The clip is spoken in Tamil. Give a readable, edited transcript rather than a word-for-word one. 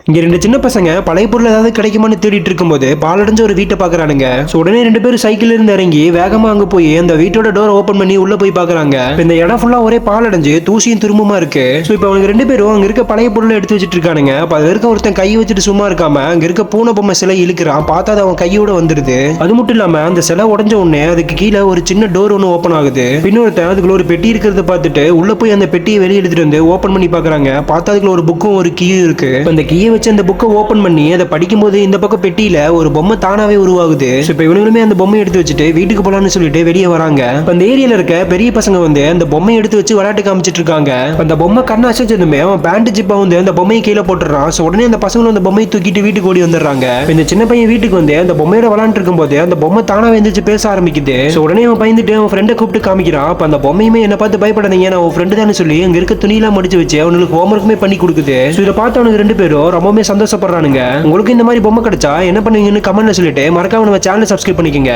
இங்க ரெண்டு சின்ன பசங்க பழைய பொருள் ஏதாவது கிடைக்குமான்னு தேடிட்டு இருக்கும்போது பாலடைஞ்ச ஒரு வீட்டை பாக்குறானுங்க. உடனே ரெண்டு பேரும் சைக்கிள் இருந்து இறங்கி வேகமா அங்க போய் அந்த வீட்டோட டோர் ஓபன் பண்ணி உள்ள போய் பாக்குறாங்க. இந்த இடம் ஃபுல்லா ஒரே பாலடைஞ்சு தூசியும் திரும்பமா இருக்கு. இப்ப அவங்க ரெண்டு பேரும் அங்க இருக்க பழைய பொருளை எடுத்து வச்சிட்டு இருக்கானுங்க. அதுல இருக்க ஒருத்தன் கை வச்சுட்டு சும்மா இருக்காம அங்க இருக்க பூனை பொம்மை சிலை இழுக்கிறான். பார்த்தா அது அவன் கையோட வந்துருது. அது மட்டும் இல்லாம அந்த சிலை உடஞ்ச உடனே அதுக்கு கீழே ஒரு சின்ன டோர் ஒன்னு ஓபன் ஆகுது. இன்னொருத்தன் அதுக்குள்ள ஒரு பெட்டி இருக்கிறத பார்த்துட்டு உள்ள போய் அந்த பெட்டியை வெளியே எடுத்துட்டு வந்து ஓபன் பண்ணி பாக்குறாங்க. பார்த்தா அதுக்குள்ள ஒரு புக்கும் ஒரு கீயும் இருக்கு. அந்த கீயை வச்சு அந்த புக்கை ஓபன் பண்ணி அதை படிக்கும்போது இந்த பக்கம் பெட்டியில ஒரு பொம்மை தானாவே உருவாகுது. இப்ப இவங்களுமே அந்த பொம்மையை எடுத்து வச்சுட்டு வீட்டுக்கு போலான்னு சொல்லிட்டு வெளியே வராங்க. அந்த ஏரியால இருக்க பெரிய பசங்க வந்து அந்த பொம்மையை எடுத்து வச்சு விளையாட்டு காமிச்சிட்டு இருக்காங்க. அந்த பொம்மை கண்ணை அசைச்சதுமே அவன் பேண்ட் ஜிப்பா வந்து அந்த பொம்மையை கீழே போட்டுறான். உடனே அந்த பசங்களும் அந்த பொம்மையை தூக்கிட்டு வீட்டுக்கு ஓடி வந்துடுறாங்க. இந்த சின்ன பையன் வீட்டுக்கு வந்து அந்த பொம்மையோட விளையாண்டு இருக்கும் போது அந்த பொம்மை தானாவே எந்திரிச்சு பேச ஆரம்பிக்குது. உடனே அவன் பயந்துட்டு அவன் ஃப்ரெண்டை கூப்பிட்டு காமிக்கிறான். அப்ப அந்த பொம்மையுமே என்ன பார்த்து பயப்படாதீங்க, நான் உன் ஃப்ரெண்டு தான் சொல்லி அங்க இருக்க துணியெல்லாம் முடிச்சு வச்சு அவனுக்கு ஹோம்ஒர்க்குமே பண்ணி கொடுக்குது. இதை பார்த்து அவனுக்கு ரெண்டு பேரும் ரொம்பவே சந்தோஷப்படுறானுங்க. உங்களுக்கு இந்த மாதிரி பொம்மை கிடைச்சா என்ன பண்ணுவீங்கன்னு கமெண்ட்ல சொல்லிட்டு மறக்காம நம்ம சேனலை சப்ஸ்கிரைப் பண்ணிக்கங்க.